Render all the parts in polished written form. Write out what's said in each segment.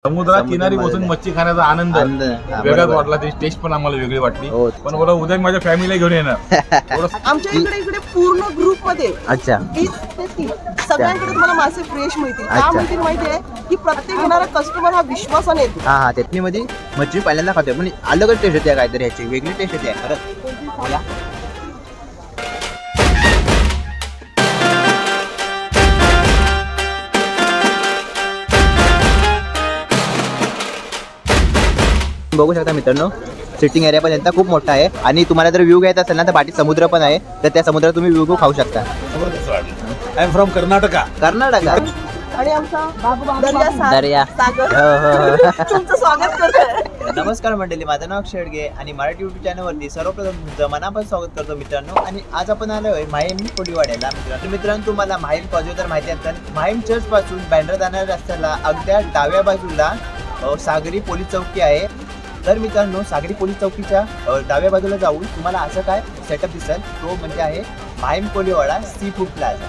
समुद्रात किनारी बसून मच्छी खाण्याचा आनंद वेगळाच वाटला. त्याची टेस्ट पण आम्हाला वेगळी वाटली. पण बोला उद्या माझ्या फॅमिलीला घेऊन येणार. आमच्या इकडे पूर्ण ग्रुप मध्ये अच्छा सगळ्यांकडे तुम्हाला मासे फ्रेश मिळतील. का मिळतील माहिती आहे की प्रत्येक येणारा कस्टमर हा विश्वासाने येतो. हा त्यातनी मध्ये मच्छी पहिल्यांदा खातोय पण अलगच टेस्ट होते काहीतरी ह्याची वेगळी टेस्ट होते खरंच. बघू शकता मित्रांनो सिटिंग एरिया पण यांचा खूप मोठा आहे आणि तुम्हाला जर व्ह्यू घ्यायचा असेल ना तर पाठी समुद्र पण आहे तर त्या समुद्रात तुम्ही व्ह्यू खाऊ शकता. I am from Karnataka. आणि आमचा दर्या तुमचं स्वागत करतोय. नमस्कार मंडळी, माझं नाव शेडगे आणि मराठी युट्यूब चॅनलवरती सर्वप्रथम तुमचं मनापासून स्वागत करतो मित्रांनो. आणि आज आपण आलोय माहीम कोळीवाड्याला. मित्रांनो तुम्हाला माहीम कॉलेज तर माहिती असेल. माहीम चर्च पासून बँड्रा जाणाऱ्या रस्त्याला अगद्या डाव्या बाजूला सागरी पोलीस चौकी आहे. तर मित्रांनो सागरी पोलीस चौकीच्या डाव्या बाजूला जाऊन तुम्हाला असं काय सेटअप दिसेल तो म्हणजे आहे Mahim Koliwada seafood plaza.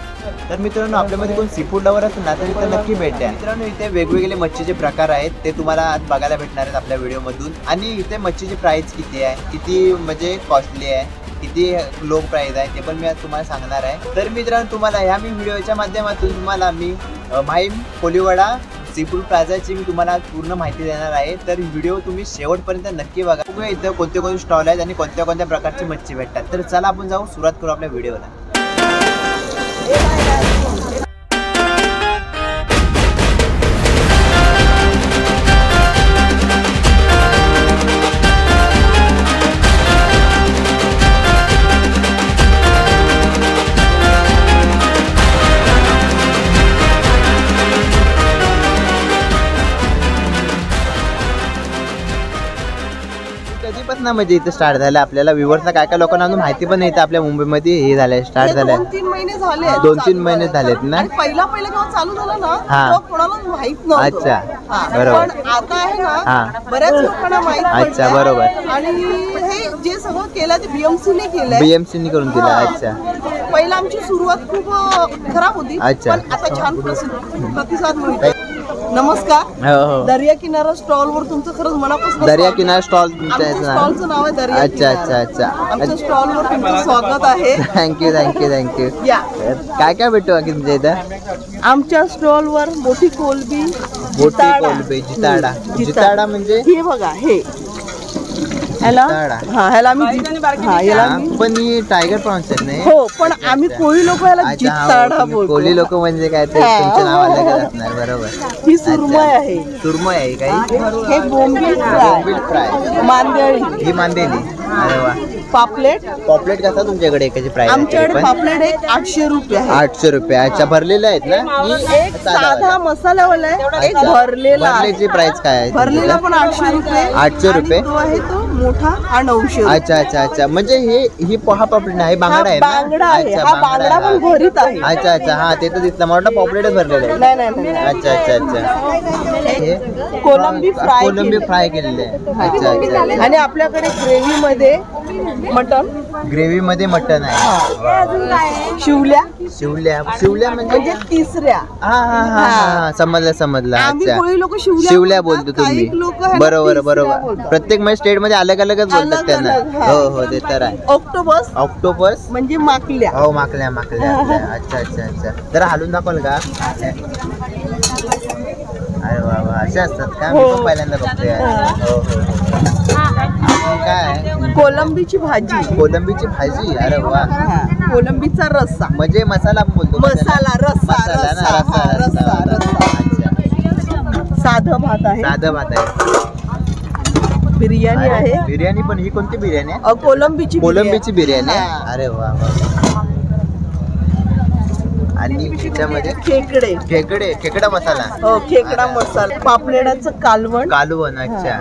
तर मित्रांनो आपल्यामध्ये कोण सी फूड लवर असेल ना तर इथे नक्की भेट द्या. मित्रांनो इथे वेगवेगळे मच्छीचे प्रकार आहेत ते तुम्हाला आज बघायला भेटणार आहेत आपल्या व्हिडिओमधून. आणि इथे मच्छीची प्राइस किती आहे, किती म्हणजे कॉस्टली आहे, किती लो प्राइस आहे ते पण मी आज तुम्हाला सांगणार आहे. तर मित्रांनो तुम्हाला ह्या मी व्हिडिओच्या माध्यमातून तुम्हाला मी माहीम कोळीवाडा सी फूड प्लाझाची मी तुम्हाला पूर्ण माहिती देणार आहे. तर व्हिडिओ तुम्ही शेवटपर्यंत नक्की बघा. बघूया इथं कोणते कोणते स्टॉल आहेत आणि कोणत्या कोणत्या प्रकारची मच्छी भेटतात. तर चला आपण जाऊ सुरुवात करू आपल्या व्हिडिओला. म्हणजे इथे स्टार्ट झालं आपल्याला व्ह्यूअर्सला काय काय लोकांना अजून माहिती पण नाही. आपल्या मुंबईमध्ये हे झालंय स्टार्ट झालंय 2-3 महिने झाले. 2-3 महिने झालेत ना. पहिला जेव्हा चालू झालं ना तेव्हा कोणालाच माहित नव्हतं. अच्छा बरोबर. पण आता आहे ना बऱ्याच लोकांना माहित पडलं. अच्छा बरोबर. आणि हे जे सगळं केलं ते बीएमसी ने केलंय. बीएमसी ने करून दिलं. अच्छा पहिला आमची सुरुवात खूप खराब होती. अच्छा. पण आता छान प्रतिसाद मिळतो. नमस्कार. हो दर्या किनारा स्टॉल वर तुमचं खरंच मनापासून दर्या किनारा स्टॉल. स्टॉलचं नाव आहे दर्या. अच्छा अच्छा अच्छा. आमच्या स्टॉल वर तुमचं स्वागत आहे. Thank you thank you thank you. या काय काय भेटतो बाकी तुमच्या इथं? आमच्या स्टॉल वर मोठी कोलबी, जिताडा म्हणजे हे बघा हे ह्याला पण ही टायगर प्रॉन्स आहेत नाही. हो पण आम्ही कोळी लोक ह्याला जिताडा बोलतो. कोळी लोक म्हणजे काय ते तुमचं नाव अलग असणार. बरोबर. ही सुरमई आहे. सुरमई आहे काही. हे बोंबील फ्राय, मांदेळी, ही मांदेली. अरे वा. पापलेट. पॉपलेट कसा तुमच्याकडे एकाची प्राइस? आमच्याकडे पापलेट एक 800 रुपये आहे. 800 रुपये. अच्छा भरलेले आहेत ना. एक साधा मसालावाला आहे, एक भरलेला. भरलेची प्राइस काय आहे? भरलेला पण 800 रुपये. 800 रुपये. तो आहे तो मोठा हा 900. अच्छा अच्छा अच्छा. म्हणजे ही पोहा पापलेट आहे, बांगडा आहे. बांगडा आहे. हा बांगडा पण भरीत आहे. अच्छा अच्छा. हा ते तर दिसलं मला वाटतं पॉपलेटच भरलेलं आहे. नाही. अच्छा अच्छा अच्छा. कोलंबी फ्राय. कोलंबी फ्राय केलेले आहे. अच्छा अच्छा. आणि आपल्याकडे ग्रेव्ही मध्ये मटन. ग्रेव्ही मध्ये मटन आहे. शिवल्या म्हणजे तिसऱ्या. हा समजलं. आम्ही कोळी लोक शिवल्या बोलतो तुम्ही. बरोबर बरोबर. प्रत्येक म्हणजे स्टेट मध्ये अलग अलगच बोलतात त्यांना. हो ते तर आहे. ऑक्टोपस म्हणजे माकल्या. हो माकल्या. अच्छा अच्छा अच्छा. जरा हलून दाखवाल का? अरे वा असे असतात का? मी पण पहिल्यांदा बघतोय. काय? कोलंबीची भाजी. अरे वा. कोलंबीचा रस्सा म्हणजे मसाला बोलतो. रस्सा. साधं भात आहे. बिर्याणी आहे. बिर्याणी पण ही कोणती बिर्याणी आहे? कोलंबीची बिर्याणी. अरे वा. आणि त्याच्यामध्ये खेकडा मसाला. हो खेकडा मसाला. पापलेटाचं कालवण. अच्छा.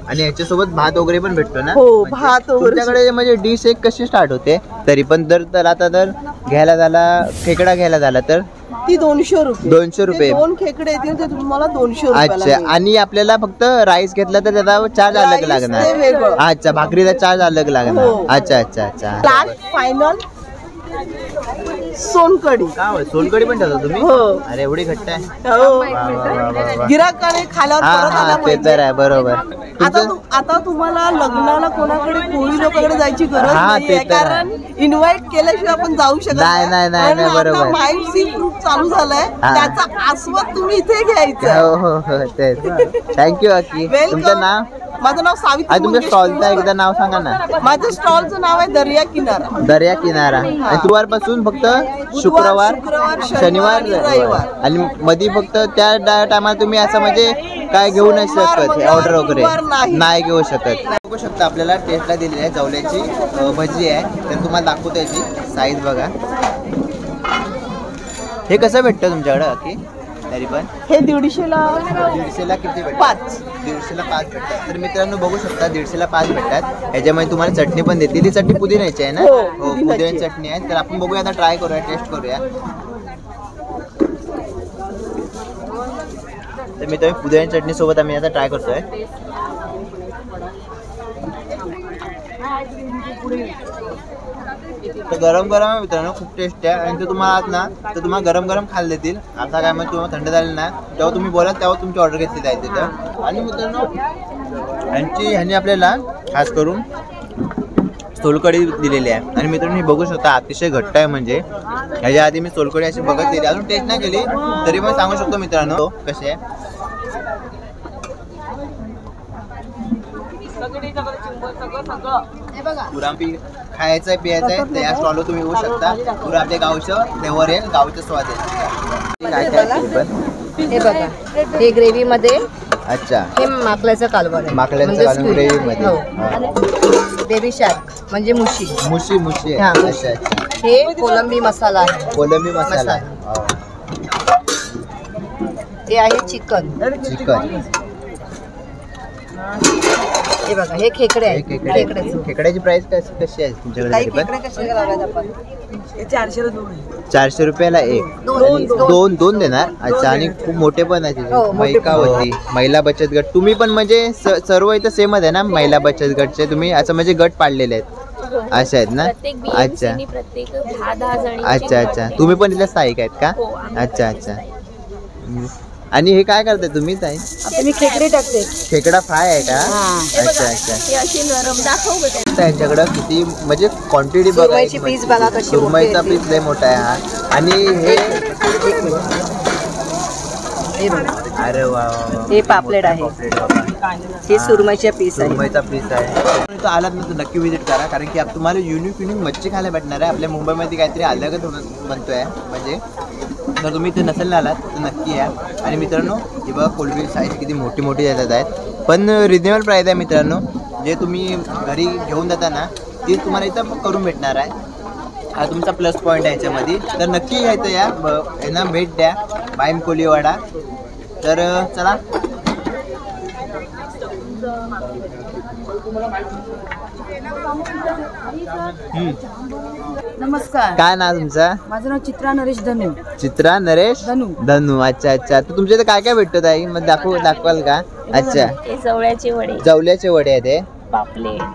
आणि याच्यासोबत भात वगैरे पण भेटतो ना. हो भात वगैरे. तुमच्याकडे म्हणजे डिश एक कशी स्टार्ट होते तरी पण? तर आता जर घ्यायला झाला खेकडा घ्यायला झाला तर ती 200 रुपये. 200 रुपये. 2 खेकडे येतील ते तुम्हाला 200 रुपये. अच्छा. आणि आपल्याला फक्त राईस घेतला तर त्याचा चार्ज अलग लागणार. अच्छा भाकरीचा चार्ज अलग लागणार. अच्छा अच्छा अच्छा. लास्ट फायनल सोनकढी. काय सोलकढी पण ठेवता तुम्ही? हो. अरे एवढी घट्ट आहे. हो. गिराकाने खाल्यावर परत आला ते पाहिजे. तर आहे, बरोबर. आता तुम्हाला लग्नाला कोणाकडे कोळी लोकांकडे जायची गरज हा, नाहीये, ते तर आहे. कारण इन्व्हाइट केल्याशिवाय आपण जाऊ शकत नाही, बरोबर. माइंड सी फूड चालू झालंय, हा. त्याचा आस्वाद तुम्ही इथे घ्यायचा. हो तेच. थँक्यू अक्की. तुमचं नाव? माझं नाव सावित्री तुमच्या मंगेश स्टॉलचं कुंभार. एकदा नाव सांगा ना. माझ्या स्टॉलचं नाव आहे दर्या किनारा. दर्या किनारा. आणि गुरुवारपासून फक्त शुक्रवार, शनिवार, रविवार. आणि मध्ये फक्त त्या टायमाला तुम्ही असं म्हणजे काय घेऊ नाही शकत, ऑर्डर वगैरे नाही घेऊ शकत. बघू शकता आपल्याला टेस्टला दिलेली आहे जवल्याची भजी आहे, तर तुम्हाला दाखवतो याची साईज बघा. हे कसं भेटतं तुमच्याकडं की तरी पण? हे 150ला 150ला किती भेटतात? 5. 150ला 5 भेटतात. तर मित्रांनो बघू शकता 150ला 5 भेटतात. याच्यामध्ये तुम्हाला चटणी पण देतील. ही चटणी पुदिन्याची आहे ना? हो, हो, पुदिन्याची चटणी आहे. तर आपण बघूया आता, ट्राय करूया, टेस्ट करूया. तर मित्रांनो पुदिन्याची चटणी सोबत आम्ही आता ट्राय करतोय. तर गरम गरम आहे मित्रांनो, खूप टेस्ट आहे. आणि ते तुम्हाला आज ना तर तुम्हाला गरम गरम खायला देतील. आता काय म्हणजे तुम्हाला थंड झालं ना तेव्हा तुम्ही बोलाल तेव्हा तुमची ऑर्डर घेतली जाईल तिथं. आणि मित्रांनो ह्यांनी आपल्याला खास करून सोलकढी दिलेली आहे. आणि मित्रांनो हे बघू शकता अतिशय घट्ट आहे. म्हणजे ह्याच्या आधी मी सोलकढी अशी बघितलेली, अजून टेस्ट नाही केली, तरी पण सांगू शकतो मित्रांनो कशी आहे. पुरा खायचं आहे, पियायचं आहे, तर या स्टॉलवर तुम्ही येऊ शकता. पुरा आपल्या गावचं फ्लेवर आहे, गावचं स्वाद आहे. काय काय पण हे बघा, हे ग्रेव्ही मध्ये. अच्छा, हे माकल्याचं कालवण आहे. माकल्याचं कालवण ग्रेव्ही मध्ये. हो. बेबी शार्क म्हणजे मुशी. मुशी हा. आहे. अच्छा अच्छा. हे कोलंबी मसाला आहे. कोलंबी मसाला. हे आहे चिकन. चिकन. हे बघा, हे खेकडे आहे. खेकड्याचं. खेकड्याची प्राइस कशी आहे तुमच्याकडे? काही तरी पण खेकडे कसे लावायचे आपण? 400 रुपयाला एक. दोन देणार. अच्छा. आणि खूप मोठे पण आहे तिथे. हो, मोठे पण. मैकावती महिला बचत गट. तुम्ही पण म्हणजे सर्व इथं सेमच आहे ना, महिला बचत गटचे तुम्ही असं म्हणजे गट पाडलेले आहेत असे आहेत ना? अच्छा अच्छा अच्छा. तुम्ही पण इथल्या स्थायिक आहेत का? अच्छा अच्छा. आणि हे काय करताय तुम्ही ताई? मी खेकडे टाकते. खेकडा फ्राय आहे का? अच्छा अच्छा. त्यांच्याकडं किती म्हणजे क्वांटिटी बघा. सुरमईची पीस बघा कशी. सुरमईचा पीस लय मोठा आहे हा. आणि हे अरे वा, हे पापलेट आहे. हे सुरमईच्या पीस आहे. सुरमईचा पीस आहे. इथं आलात ना तर नक्की विजिट करा, कारण की तुम्हाला युनिक मच्छी खायला भेटणार आहे. आपल्या मुंबईमध्ये काहीतरी अलगच बनतोय. म्हणजे जर तुम्ही इथे नसेल ना आलात तर नक्की या. आणि मित्रांनो हे बघा कोलंबी साईज किती मोठी मोठी येतात आहेत, पण रिजनेबल प्राईस आहे मित्रांनो. जे तुम्ही घरी घेऊन जाता ना ते तुम्हाला इथं करून भेटणार आहे. हा तुमचा प्लस पॉईंट आहे याच्यामध्ये. तर नक्की यायचं या, यांना भेट द्या, माहीम कोळीवाडा. तर चला. नमस्कार. काय नाव तुमचं? माझं नाव चित्रा नरेश धनू. चित्रा नरेश धनू. अच्छा अच्छा. तर तुमच्या इथे काय काय भेटतं ताई? मग दाखवाल का? अच्छा. जवळ्याचे वडे, जवल्याचे वडे आहेत हे.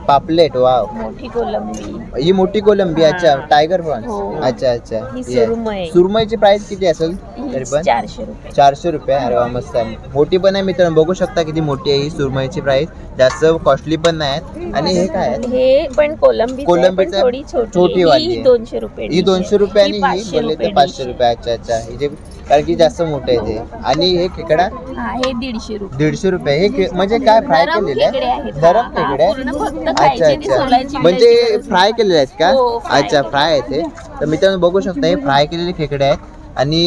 पापलेट. वाव. मोठी कोलंबी. ही मोठी कोलंबी. अच्छा. Tiger prawns. हो. अच्छा अच्छा. ही सुरमई. सुरमईची प्राइस किती असेल तरी पण? 400 रुपये. 400 रुपये. अरे वा, मस्त आहे. मोठी पण आहे मित्रांनो, बघू शकता किती मोठी आहे ही सुरमईची प्राइस. जास्त कॉस्टली पण नाही. आणि हे काय आहे? हे पण कोलंबी थोडी छोटी वाली. ही 200 रुपये. ही 200 रुपये आणि ही 500 बोलले तर रुपये 500 रुपये. अच्छा अच्छा. ही जे कारण की जास्त मोठे आहे ते. आणि हे खेकडा हा, हे 150 रुपये. 150 रुपये. हे म्हणजे काय फ्राय नरम केलेले खेकडे आहे? आहेत. नरम हा, खेकडे पूर्ण फक्त अच्छा खायचे आणि अच्छा. सोलायचे. म्हणजे फ्राय केलेले आहेत का? हो, fry अच्छा, फ्राय आहे ते. तर मित्रांनो बघू शकता हे फ्राय केलेले खेकडे आहेत. आणि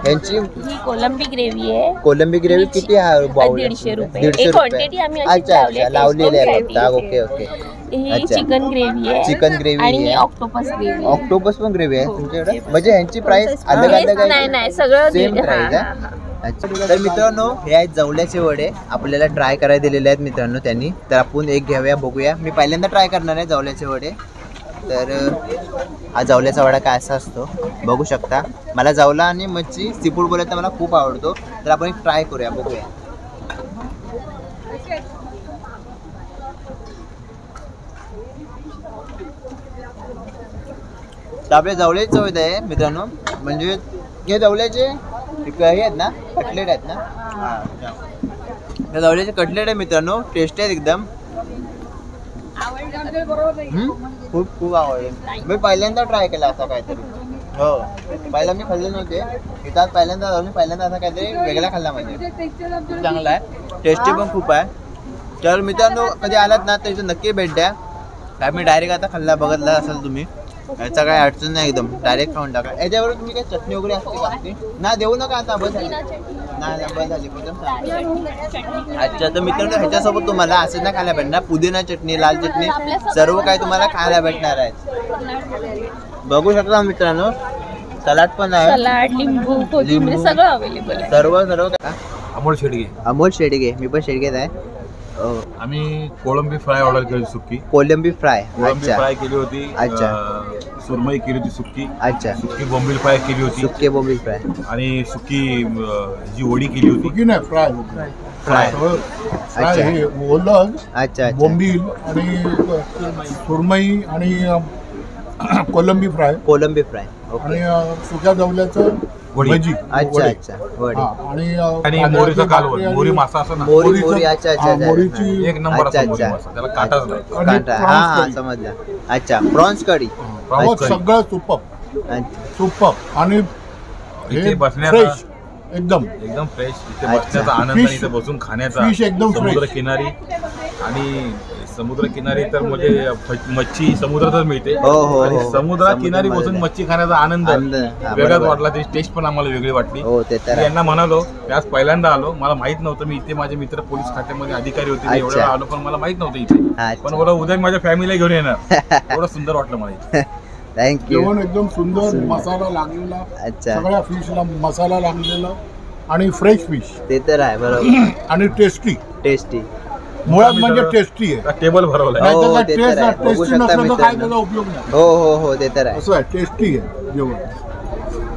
यांची ही कोलंबी ग्रेव्ही आहे. कोलंबी ग्रेव्ही किती आहे? 150 रुपये. 150 एक रुपये. क्वांटिटी आम्ही अशीच अच्छा अच्छा. लावलेली आहे फक्त. Taste okay okay. ही अच्छा. चिकन ग्रेव्ही आहे. चिकन ग्रेव्ही आणि ही आहे. Octopus gravy. ऑक्टोपस पण ग्रेव्ही आहे तुमच्याकडे? म्हणजे ह्यांची प्राइस अलग अलग आहे? नाही सगळं सेम प्राइस हा, आहे. अच्छा. तर मित्रांनो हे आहेत जवल्याचे वडे. आपल्याला ट्राय करायला दिलेले आहेत मित्रांनो त्यांनी. तर आपण एक घेऊया, बघूया. मी पहिल्यांदा ट्राय करणार आहे जवल्याचे वडे. तर हा जवल्याचा वडा काय असा असतो बघू शकता. मला जवला आणि मच्छी सीफूड बोलायला तर मला खूप आवडतो. तर आपण एक ट्राय करूया, बघूया. तर आपल्या जवळचे चव आहे मित्रांनो, म्हणजे हे जवळचे हे आहेत ना, कटलेट आहेत ना, हे जवळचे कटलेट आहे मित्रांनो, टेस्टी आहेत एकदम. खूप खूप आवडले. मी पहिल्यांदा ट्राय केला असा काहीतरी. हो, पहिला मी खाल्ले नव्हते, इथं आज पहिल्यांदा जाऊन पहिल्यांदा असा काहीतरी वेगळा खाल्ला म्हणजे. खूप चांगला आहे, टेस्टी पण खूप आहे. तर मित्रांनो कधी आलात ना तर इथं नक्की भेट द्या. काय मी डायरेक्ट आता खाल्ला बघितला असाल तुम्ही, याचा काही अडचण नाही, एकदम डायरेक्ट खाऊन टाका. याच्यावर तुम्ही काय चटणी वगैरे असते का आपली? ना देऊ नका आता, बस झाली, नाही बस झाली. अच्छा, तर मित्रांनो ह्याच्यासोबत तुम्हाला असं ना खायला भेटणार, पुदिना चटणी, लाल चटणी, सर्व काही तुम्हाला खायला भेटणार आहे. बघू शकता मित्रांनो, सलाड पण आहे, सलाड, लिंबू, कोथिंबीर सगळं अवेलेबल आहे. सर्व सर्व काय. अमोल शेडगे. अमोल शेडगे, मी पण शेडगेच आहे. आम्ही कोळंबी फ्राय ऑर्डर केली होती, सुक्की कोलंबी फ्राय. कोळंबी अच्छा फ्राय केली होती. अच्छा. सुरमई केली होती सुक्की. अच्छा. सुक्की बोंबील फ्राय केली होती. सुके बोंबील फ्राय आणि सुक्की जी वडी केली होती. सुकी नाही, फ्राय. फ्राय. फ्राय हे ओलं अच्छा. बोंबील आणि सुरमई आणि कोलंबी फ्राय कोलंबी फ्राय. आणि सुक्या जवल्याचं वडी. भजी. अच्छा वडी. अच्छा वडी. हा, आणि मोरीचा कालवण, मोरी मासा असं ना, मोरी मोरीचं- मोरी. अच्छा अच्छा हा, अच्छा. मोरीची एक नंबर अच्छा, असतो मोरी अच्छा. मासा, त्याला काटाच नाही. आणि कांटा. prawns हा हा कढी. समजला. अच्छा, प्रॉन्स कढी. प्रवास कढी. सगळं सुपप अच्छा. सुपप आणि इथे हे बसण्याचा फ्रेश एकदम. एकदम फ्रेश, इथे अच्छा. बसण्याचा आनंद आणि Fish- इथे बसून खाण्याचा. fish एकदम fresh. समुद्र किनारी, आणि समुद्र किनारी तर म्हणजे मच्छी समुद्रातच मिळते. हो, हो, आणि हो. समुद्रा किनारी समुद्रामध्ये बसून आहे. मच्छी खाण्याचा आनंद आनंद, हा, वेगळाच बरोबर. वाटला. त्याची टेस्ट पण आम्हाला वेगळी वाटली. हो ते तर मी आहे. यांना म्हणालो, मी आज पहिल्यांदा आलो, मला माहित नव्हतं. मी इथे माझे मित्र पोलीस खात्यामध्ये अधिकारी होते, मी एवढ्या अच्छा. आलो, पण मला माहित नव्हतं इथे. अच्छा. पण मला उद्या माझ्या फॅमिलीला घेऊन येणार. एवढं सुंदर वाटलं मला इथे. थँक्यू. जेवण एकदम सुंदर, मसाला लागलेला, अच्छा. सगळ्या फिशला मसाला लागलेला आणि फ्रेश फिश ते तर आहे बरोबर. आणि टेस्टी. टेस्टी. मुळात म्हणजे टेस्टी आहे. टेबल भरवलाय. हो, नाहीतर काय ते तर आहे. बघू टेस्टी शकता नसलं तर काय मित्रांनो. त्याचा उपयोग नाही. हो हो हो ते तर आहे. असं आहे, टेस्टी आहे जेवण.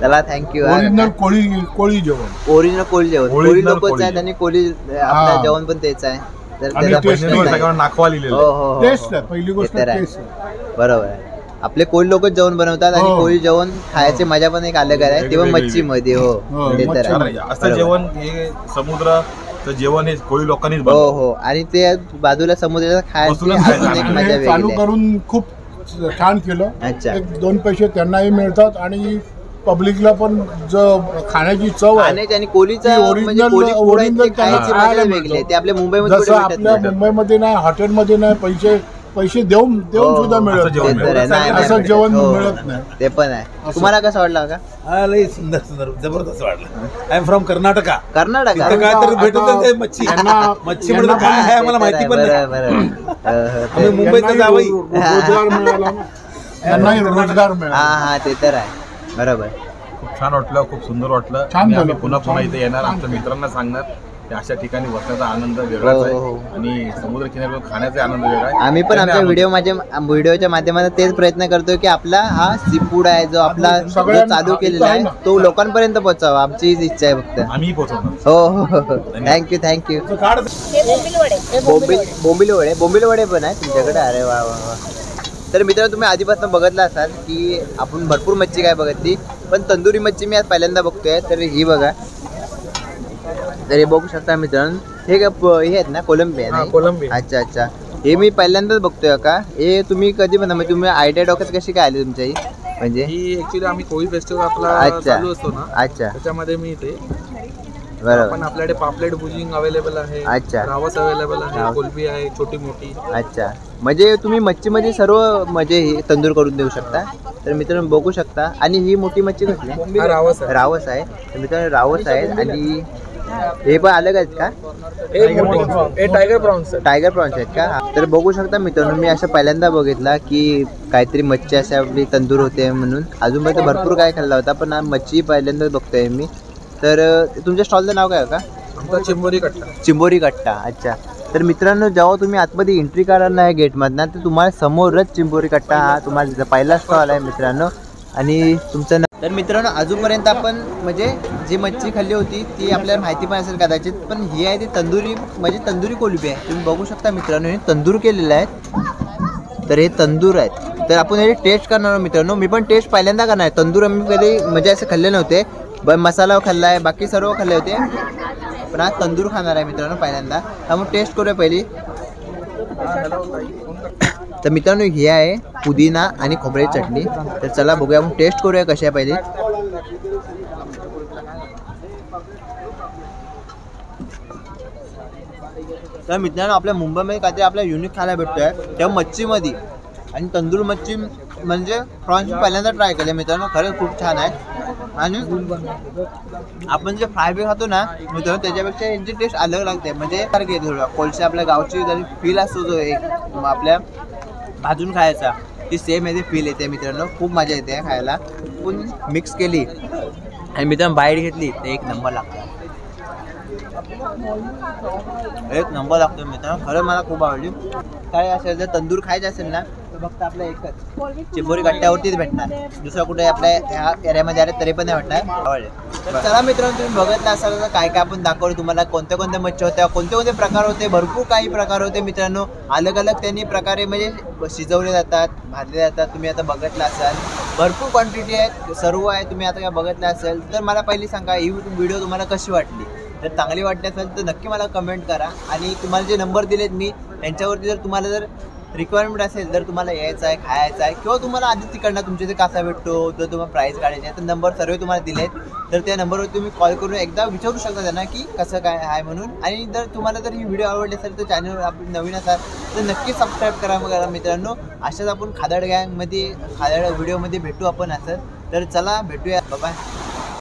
चला थँक्यू. ओरिजिनल कोळी जेवण. ओरिजिनल कोळी जेवण. कोळी Original लोकच कोळी आहेत आणि कोळी आपलं हा. जेवण पण तेच आहे. तर आणि त्याला taste प्रश्नच आहे. नाही. सगळ्यांना नाखवा लिहिलेलं हो आहे. हो हो, टेस्ट हो. आहे, पहिली गोष्ट ते तर आहे. टेस्ट आहे. बरोबर आहे. आपले कोळी लोकच जेवण बनवतात आणि हो. कोळी जेवण खायचे मजा पण एक अलग आहे, तेव्हा वेगळी. मच्छी मध्ये. हो हो, ते तर मच्छी आहे. अरे, असं बरोबर. जेवण हे समुद्राचं जेवण हे कोळी लोकांनीच हो बनवलं. हो, आणि ते बाजूला समुद्राचा खायची बसूनच खायचं अजून एक आनंद. मजा हे चालू वेगळी आहे. करून खूप छान केलं. अच्छा. एक दोन पैसे त्यांनाही मिळतात आणि पब्लिकला पण जो खाण्याची चव आहे खाण्याची आणि कोळीचा ती म्हणजे original- कोळी फूड आहे, ते original खायची त्यांना मजा खायला वेगळी आहे. मिळतं. ते आपल्या मुंबईमध्ये जसं कुठे भेटत आपल्या नाही. मुंबईमध्ये नाही, हॉटेलमध्ये नाही, पैसे देऊन हो, सुद्धा हो. मिळत असं जेवण नाही. ते तर आहे. नाही, नाही असं भेटत. जेवण हो. मिळत नाही. ते पण आहे. तुम्हाला कसं वाटलं का? लई सुंदर सुंदर जबरदस्त वाटलं. I am from Karnataka. Karnataka तिथं काय तर भेटत आता ते मच्छी. यांना- मच्छी म्हणजे काय आहे आम्हाला माहिती पण नाही. आम्ही मुंबईत यांनाही जावई. रोजगार मिळाला ना. यांनाही रोजगार हा मिळाला. हा ते तर आहे बरोबर. खूप छान वाटलं, खूप सुंदर वाटलं. छान आणि झालं. आम्ही पुन्हा पुन्हा छान. इथे येणार, आमच्या मित्रांना सांगणार की अशा ठिकाणी बसण्याचा आनंद वेगळाच हो, आहे हो. आणि समुद्र किनाऱ्यावर खाण्याचा आनंद वेगळा आहे. आम्ही पण त्यांनी आमच्या आम्हाला- व्हिडिओच्या माध्यमातून तेच प्रयत्न करतोय की आपला हा सी फूड आहे जो आपला जो सगळ्यांना- चालू केलेला आहे तो लोकांपर्यंत पोहोचावा, आमची हीच इच्छा आहे फक्त. आम्ही पोहोचवणार. हो हो हो, थँक्यू. बोंबील वडे पण आहे तुमच्याकडे. अरे वा वा वा. तर मित्रांनो, तुम्ही आधीपासून बघितलं असाल की आपण भरपूर मच्छी काय बघितली, पण तंदुरी मच्छी मी आज पहिल्यांदा बघतोय. तर ही बघा, तर हे बघू शकता मित्रांनो, हे हे आहेत ना कोलंबी आहे ना? कोलंबी. अच्छा अच्छा, हे मी पहिल्यांदाच बघतोय का? हे तुम्ही कधी बनवा, म्हणजे तुम्ही आयडिया डोक्यात कशी काय आली तुमच्या ही? म्हणजे ही ऍक्च्युली आम्ही कोळी फेस्टिवल आपला अच्छा. चालू असतो ना, अच्छा त्याच्यामध्ये मी इथे बरोबर. पण आपल्याकडे पापलेट भुजिंग अवेलेबल आहे, अच्छा. रावस अवेलेबल आहे, रावस. कोलबी आहे छोटी मोठी. अच्छा, म्हणजे तुम्ही मच्छीमध्ये सर्व म्हणजे हे तंदूर करून देऊ शकता. तर मित्रांनो बघू शकता. आणि ही मोठी मच्छी कसली? हा रावस आहे. रावस आहे. तर मित्रांनो रावस आहेत. आणि हे पण अलग आहेत का? हे टायगर प्रॉन्स आहे. टायगर प्रॉन्स आहेत का? तर बघू शकता मित्रांनो, मी असं पहिल्यांदा बघितला की काहीतरी मच्छी अशी आपली तंदूर होते म्हणून. अजूनपर्यंत भरपूर काय खाल्ला होता, पण हा मच्छी पहिल्यांदाच बघतोय मी. तर तुमच्या स्टॉलचं नाव काय का? आमचा चिंबोरी कट्टा. चिंबोरी कट्टा. अच्छा. तर मित्रांनो, जेव्हा तुम्ही आतमध्ये एंट्री करणार आहे गेटमधनं, तर तुम्हाला समोरच चिंबोरी कट्टा हा तुम्हाला तिथं पहिला स्टॉल आहे मित्रांनो. आणि तुमचं तर मित्रांनो, अजूनपर्यंत आपण म्हणजे जी मच्छी खाल्ली होती ती आपल्याला माहिती पण असेल कदाचित, पण ही आहे ती तंदुरी, म्हणजे तंदुरी कोलंबी आहे. तुम्ही बघू शकता मित्रांनो, हे तंदूर केलेलं आहे. तर हे तंदूर आहेत. तर आपण हे टेस्ट करणार आहोत मित्रांनो. मी पण टेस्ट पहिल्यांदा करणार आहे. तंदूर आम्ही कधी म्हणजे असे खाल्ले नव्हते. मसाला खाल्ला आहे, बाकी सर्व खाल्ले होते, पण आज तंदूर खाणार आहे मित्रांनो पहिल्यांदा. त्यामुळे टेस्ट करूया पहिली. तर मित्रांनो ही आहे पुदिना आणि खोबऱ्याची चटणी. तर चला बघूया, आपण टेस्ट करूया कशी आहे पहिली. तर मित्रांनो आपल्या मुंबईमध्ये काहीतरी आपल्याला युनिक खायला भेटतोय, त्या मच्छीमध्ये आणि तंदूर मच्छी म्हणजे प्रॉन्स पहिल्यांदा ट्राय केले मित्रांनो. खरंच खूप छान आहे. आणि आपण जे फ्राय बी खातो ना मित्रांनो त्याच्यापेक्षा यांची टेस्ट अलग लागते. म्हणजे सारखी थोडं कोळशे आपल्या गावची जरी फील असतो जो एक आपल्या भाजून खायचा ती सेम याची फील येते मित्रांनो. खूप मजा येते खायला. पण मिक्स केली आणि मित्रांनो बाईट घेतली तर एक नंबर लागतो. एक नंबर लागतो मित्रांनो. खरं मला खूप आवडली. काय असेल जर तंदूर खायचं असेल ना तर फक्त आपलं एकच चिंबोरी कट्ट्यावरतीच भेटणार. दुसरं कुठे आपल्या ह्या एरियामध्ये आले तरी पण नाही भेटणार. आवडले. तर चला मित्रांनो तुम्ही बघितलं असाल तर काय काय आपण दाखवलं तुम्हाला. कोणत्या कोणत्या मच्छी होत्या, कोणते कोणते प्रकार होते. भरपूर काही प्रकार होते मित्रांनो. अलग अलग त्यांनी प्रकारे म्हणजे शिजवले जातात, भाजले जातात. तुम्ही आता बघितलं असाल भरपूर क्वांटिटी आहेत, सर्व आहे. तुम्ही आता काय बघितलं असेल तर मला पहिली सांगा ही व्हिडिओ तुम्हाला कशी वाटली. जर चांगली वाटली असेल तर नक्की मला कमेंट करा. आणि तुम्हाला जे नंबर दिलेत मी त्यांच्यावरती जर तुम्हाला जर रिक्वायरमेंट असेल जर तुम्हाला यायचं आहे, खायचं आहे किंवा तुम्हाला आधीच तिकडनं तुमच्या इथे कसा भेटतो तर तुम्हाला प्राईस काढायचे आहे तर नंबर सर्व तुम्हाला दिलेत. तर त्या नंबरवर तुम्ही कॉल करून एकदा विचारू शकता त्यांना की कसं काय आहे म्हणून. आणि जर तुम्हाला जर ही व्हिडिओ आवडली असेल तर चॅनलवर आपण नवीन असाल तर नक्की सबस्क्राईब करा मित्रांनो. अशाच आपण खादाड गँगमध्ये खादाड व्हिडिओमध्ये भेटू आपण असं. तर चला भेटूया, बाय.